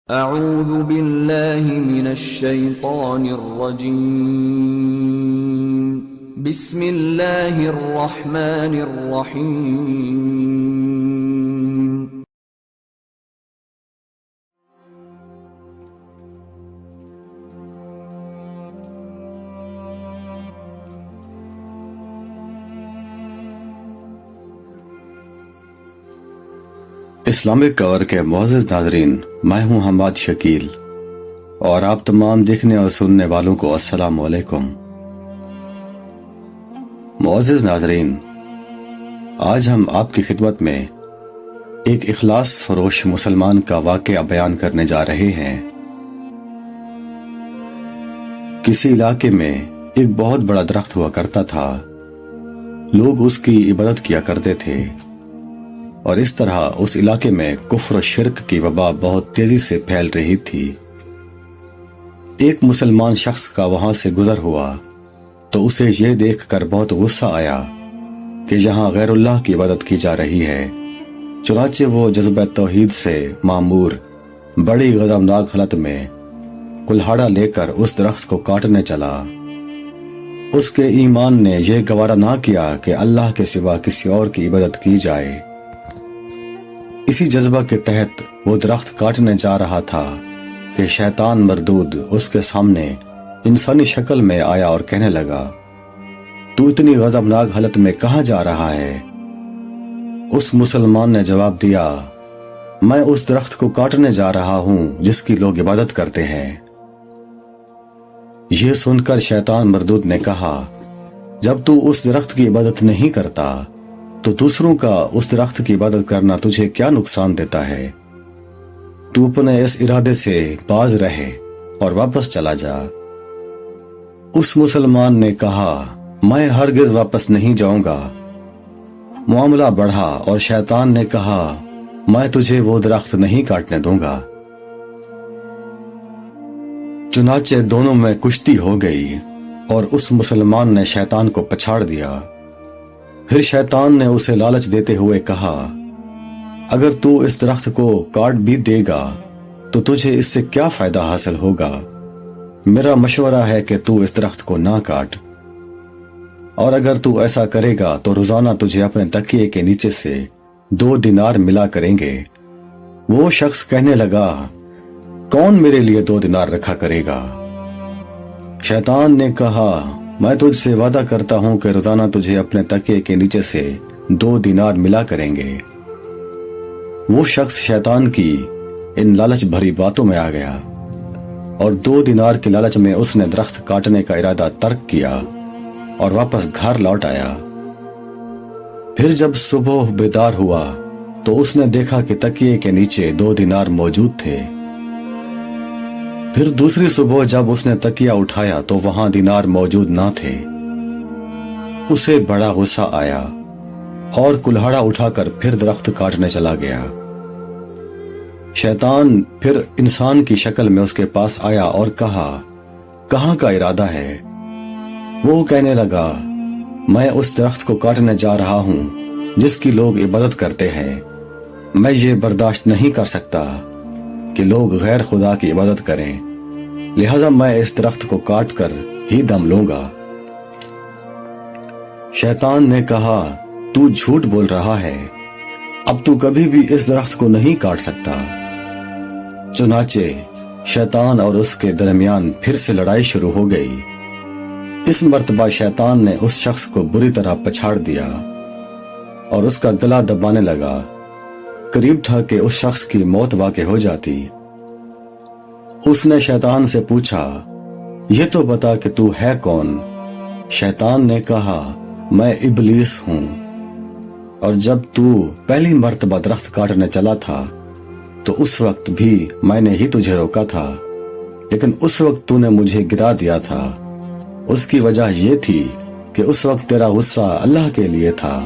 اعوذ باللہ من الشیطان الرجیم بسم اللہ الرحمن الرحیم اسلامک کور کے معزز ناظرین، میں ہوں حماد شکیل اور آپ تمام دیکھنے اور سننے والوں کو السلام علیکم۔ معزز ناظرین، آج ہم آپ کی خدمت میں ایک اخلاص فروش مسلمان کا واقعہ بیان کرنے جا رہے ہیں۔ کسی علاقے میں ایک بہت بڑا درخت ہوا کرتا تھا، لوگ اس کی عبادت کیا کرتے تھے اور اس طرح اس علاقے میں کفر و شرک کی وبا بہت تیزی سے پھیل رہی تھی۔ ایک مسلمان شخص کا وہاں سے گزر ہوا تو اسے یہ دیکھ کر بہت غصہ آیا کہ یہاں غیر اللہ کی عبادت کی جا رہی ہے۔ چنانچہ وہ جذبہ توحید سے معمور بڑی غضبناک حالت میں کلہاڑا لے کر اس درخت کو کاٹنے چلا۔ اس کے ایمان نے یہ گوارا نہ کیا کہ اللہ کے سوا کسی اور کی عبادت کی جائے۔ اسی جذبہ کے تحت وہ درخت کاٹنے جا رہا تھا کہ شیطان مردود اس کے سامنے انسانی شکل میں آیا اور کہنے لگا، تو اتنی غضبناک حالت میں کہاں جا رہا ہے؟ اس مسلمان نے جواب دیا، میں اس درخت کو کاٹنے جا رہا ہوں جس کی لوگ عبادت کرتے ہیں۔ یہ سن کر شیطان مردود نے کہا، جب تو اس درخت کی عبادت نہیں کرتا تو دوسروں کا اس درخت کی عبادت کرنا تجھے کیا نقصان دیتا ہے؟ تو اپنے اس ارادے سے باز رہے اور واپس چلا جا۔ اس مسلمان نے کہا، میں ہرگز واپس نہیں جاؤں گا۔ معاملہ بڑھا اور شیطان نے کہا، میں تجھے وہ درخت نہیں کاٹنے دوں گا۔ چنانچہ دونوں میں کشتی ہو گئی اور اس مسلمان نے شیطان کو پچھاڑ دیا۔ پھر شیطان نے اسے لالچ دیتے ہوئے کہا، اگر تو اس درخت کو کاٹ بھی دے گا تو تجھے اس سے کیا فائدہ حاصل ہوگا؟ میرا مشورہ ہے کہ تو اس درخت کو نہ کاٹ، اور اگر تو ایسا کرے گا تو روزانہ تجھے اپنے تکیے کے نیچے سے 2 دینار ملا کریں گے۔ وہ شخص کہنے لگا، کون میرے لیے 2 دینار رکھا کرے گا؟ شیطان نے کہا، میں تجھ سے وعدہ کرتا ہوں کہ روزانہ تجھے اپنے تکیے کے نیچے سے 2 دینار ملا کریں گے۔ وہ شخص شیطان کی ان لالچ بھری باتوں میں آ گیا اور 2 دینار کے لالچ میں اس نے درخت کاٹنے کا ارادہ ترک کیا اور واپس گھر لوٹ آیا۔ پھر جب صبح بیدار ہوا تو اس نے دیکھا کہ تکیے کے نیچے 2 دینار موجود تھے۔ پھر دوسری صبح جب اس نے تکیہ اٹھایا تو وہاں دینار موجود نہ تھے۔ اسے بڑا غصہ آیا اور کلہاڑا اٹھا کر پھر درخت کاٹنے چلا گیا۔ شیطان پھر انسان کی شکل میں اس کے پاس آیا اور کہا، کہاں کا ارادہ ہے؟ وہ کہنے لگا، میں اس درخت کو کاٹنے جا رہا ہوں جس کی لوگ عبادت کرتے ہیں۔ میں یہ برداشت نہیں کر سکتا کہ لوگ غیر خدا کی عبادت کریں، لہذا میں اس درخت کو کاٹ کر ہی دم لوں گا۔ شیطان نے کہا، تو جھوٹ بول رہا ہے، اب تو کبھی بھی اس درخت کو نہیں کاٹ سکتا۔ چنانچہ شیطان اور اس کے درمیان پھر سے لڑائی شروع ہو گئی۔ اس مرتبہ شیطان نے اس شخص کو بری طرح پچھاڑ دیا اور اس کا گلا دبانے لگا۔ قریب تھا کہ اس شخص کی موت واقع ہو جاتی۔ اس نے شیطان سے پوچھا، یہ تو بتا کہ تو ہے کون؟ شیطان نے کہا، میں ابلیس ہوں، اور جب تو پہلی مرتبہ درخت کاٹنے چلا تھا تو اس وقت بھی میں نے ہی تجھے روکا تھا، لیکن اس وقت تو نے مجھے گرا دیا تھا۔ اس کی وجہ یہ تھی کہ اس وقت تیرا غصہ اللہ کے لیے تھا،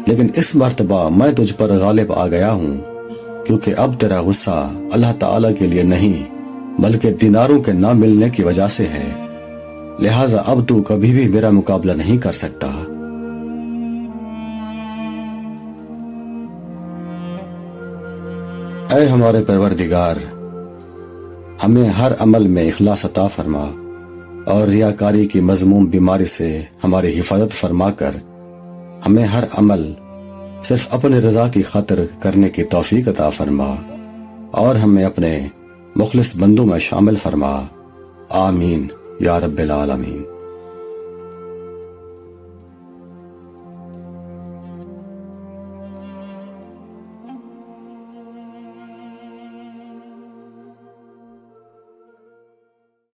لیکن اس مرتبہ میں تجھ پر غالب آ گیا ہوں، کیونکہ اب تیرا غصہ اللہ تعالیٰ کے لیے نہیں بلکہ دیناروں کے نہ ملنے کی وجہ سے ہے، لہٰذا اب تو کبھی بھی میرا مقابلہ نہیں کر سکتا۔ اے ہمارے پروردگار، ہمیں ہر عمل میں اخلاص عطا فرما اور ریاکاری کی مذموم بیماری سے ہماری حفاظت فرما کر ہمیں ہر عمل صرف اپنے رضا کی خاطر کرنے کی توفیق عطا فرما اور ہمیں اپنے مخلص بندوں میں شامل فرما، آمین یا رب العالمین۔